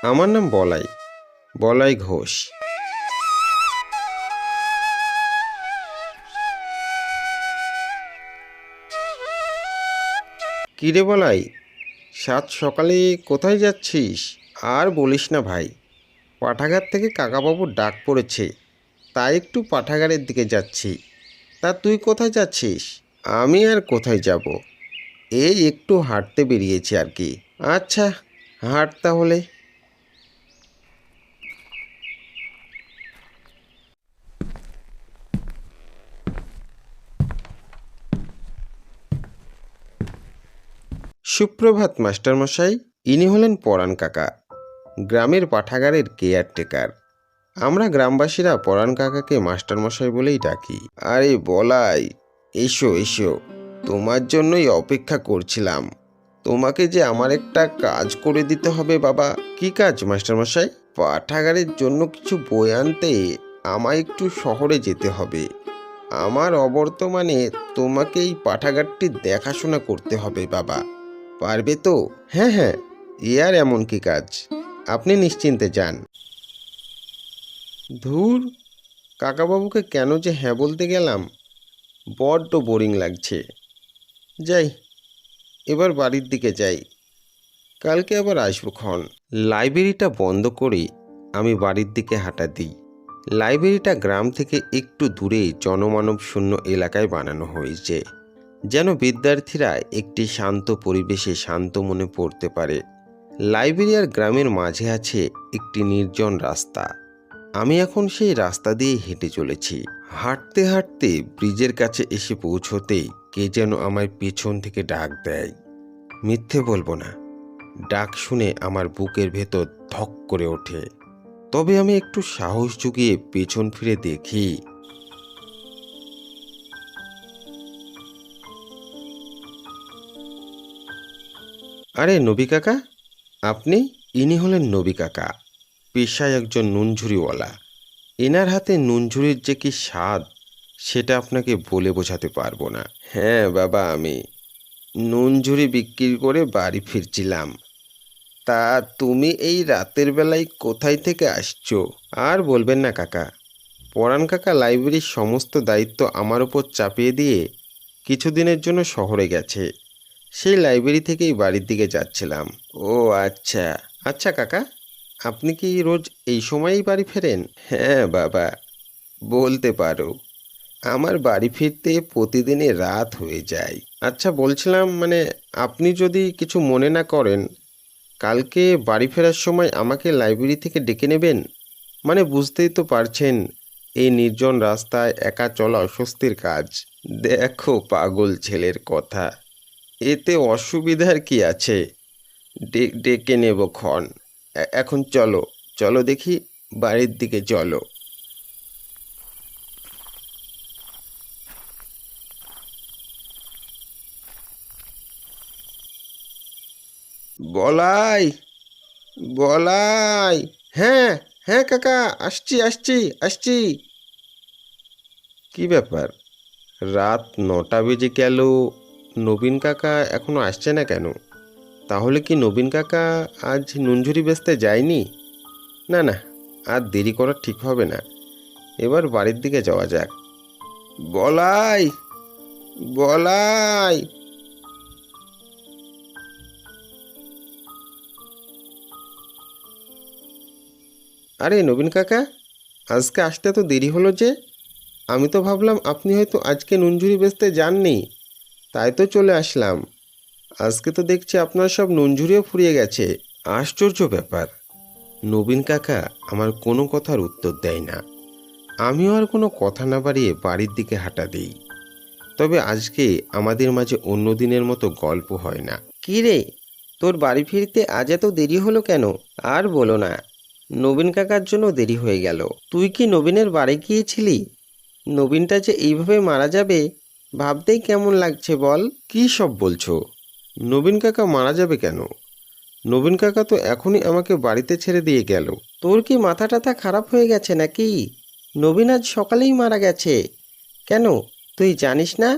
আমার নাম বলাই, বলাই ঘোষ। কিরে বলাই, সাত সকালে কোথায় যাচ্ছিস? আর বলিস না ভাই, পাঠাগার থেকে কাকাবাবুর ডাক পড়েছে, তাই একটু পাঠাগারের দিকে যাচ্ছি। তা তুই কোথায় যাচ্ছিস? আমি আর কোথায় যাব, এই একটু হাঁটতে বেরিয়েছি আর কি। আচ্ছা, হাঁট তাহলে। সুপ্রভাত মাস্টারমশাই। ইনি হলেন পরাণ কাকা, গ্রামের পাঠাগারের কেয়ারটেকার। আমরা গ্রামবাসীরা পরাণ কাকাকে মাস্টারমশাই বলেই ডাকি। আরে বলাই, এসো এসো, তোমার জন্যই অপেক্ষা করছিলাম। তোমাকে যে আমার একটা কাজ করে দিতে হবে বাবা। কি কাজ মাস্টারমশাই? পাঠাগারের জন্য কিছু বই আনতে আমায় একটু শহরে যেতে হবে। আমার অবর্তমানে তোমাকে এই পাঠাগারটি দেখাশোনা করতে হবে বাবা। পারবে তো? হ্যাঁ হ্যাঁ, এ আর এমন কি কাজ, আপনি নিশ্চিন্তে যান। ধুর, কাকাবাবুকে কেন যে হ্যাঁ বলতে গেলাম, বড্ড বোরিং লাগছে। যাই, এবার বাড়ির দিকে যাই, কালকে আবার আসবো ক্ষণ। লাইব্রেরিটা বন্ধ করে আমি বাড়ির দিকে হাঁটা দিই। লাইব্রেরিটা গ্রাম থেকে একটু দূরে জনমানব শূন্য এলাকায় বানানো হয়েছে, যেন বিদ্যার্থীরা একটি শান্ত পরিবেশে শান্ত মনে পড়তে পারে। লাইব্রেরি আর গ্রামের মাঝে আছে একটি নির্জন রাস্তা। আমি এখন সেই রাস্তা দিয়ে হেঁটে চলেছি। হাঁটতে হাঁটতে ব্রিজের কাছে এসে পৌঁছতেই কে যেন আমায় পেছন থেকে ডাক দেয়। মিথ্যে বলবো না, ডাক শুনে আমার বুকের ভেতর ধক করে ওঠে। তবে আমি একটু সাহস জুগিয়ে পেছন ফিরে দেখি, আরে নবী কাকা, আপনি? ইনি হলেন নবী কাকা, পেশায় একজন নুনঝুরিওয়ালা। এনার হাতে নুনঝুরির যে কি স্বাদ, সেটা আপনাকে বলে বোঝাতে পারবো না। হ্যাঁ বাবা, আমি নুনঝুরি বিক্রি করে বাড়ি ফিরছিলাম। তা তুমি এই রাতের বেলায় কোথায় থেকে আসছো? আর বলবেন না কাকা, পরাণ কাকা লাইব্রেরির সমস্ত দায়িত্ব আমার উপর চাপিয়ে দিয়ে কিছুদিনের জন্য শহরে গেছে। সেই লাইব্রেরি থেকেই বাড়ির দিকে যাচ্ছিলাম। ও আচ্ছা। আচ্ছা কাকা, আপনি কি রোজ এই সময়েই বাড়ি ফেরেন? হ্যাঁ বাবা, বলতে পারো। আমার বাড়ি ফিরতে প্রতিদিনই রাত হয়ে যায়। আচ্ছা বলছিলাম, মানে আপনি যদি কিছু মনে না করেন, কালকে বাড়ি ফেরার সময় আমাকে লাইব্রেরি থেকে ডেকে নেবেন। মানে বুঝতেই তো পারছেন, এই নির্জন রাস্তায় একা চলা অস্বস্তির কাজ। দেখো পাগল ছেলের কথা, এতে অসুবিধার কি আছে? ডেকে নেব ক্ষণ। এখন চলো, চলো দেখি, বাড়ির দিকে চলো। বলাই, বলাই। হ্যাঁ হ্যাঁ কাকা, আসছি আসছি আসছি। কি ব্যাপার, রাত 9টা বেজে গেল, নবীন কাকা এখনো আসছে না কেন? তাহলে কি নবীন কাকা আজ নুনঝুরি বেচতে যায়নি? না না, আর দেরি করা ঠিক হবে না, এবার বাড়ির দিকে যাওয়া যাক। বলাই, বলাই। আরে নবীন কাকা, আজকে আসতে তো দেরি হলো যে? আমি তো ভাবলাম আপনি হয়তো আজকে নুনঝুরি বেচতে যাননি, তাই তো চলে আসলাম। আজকে তো দেখছি আপনার সব নুনঝুরিও ফুরিয়ে গেছে। আশ্চর্য ব্যাপার, নবীন কাকা আমার কোনো কথার উত্তর দেয় না। আমিও আর কোনো কথা না বাড়িয়ে বাড়ির দিকে হাঁটা দিই। তবে আজকে আমাদের মাঝে অন্য দিনের মতো গল্প হয় না। কি রে, তোর বাড়ি ফিরতে আজ এত দেরি হলো কেন? আর বলো না, নবীন কাকার জন্য দেরি হয়ে গেল। তুই কি নবীনের বাড়ি গিয়েছিলি? নবীনটা যে এইভাবে মারা যাবে ভাবতেই কেমন লাগছে বল। কি সব বলছো? নবীন কাকা মারা যাবে কেন? নবীন কাকা তো এখনই আমাকে বাড়িতে ছেড়ে দিয়ে গেল। তোর কি মাথা টাথা খারাপ হয়ে গেছে নাকি? নবীন আজ সকালেই মারা গেছে। কেন, তুই জানিস না?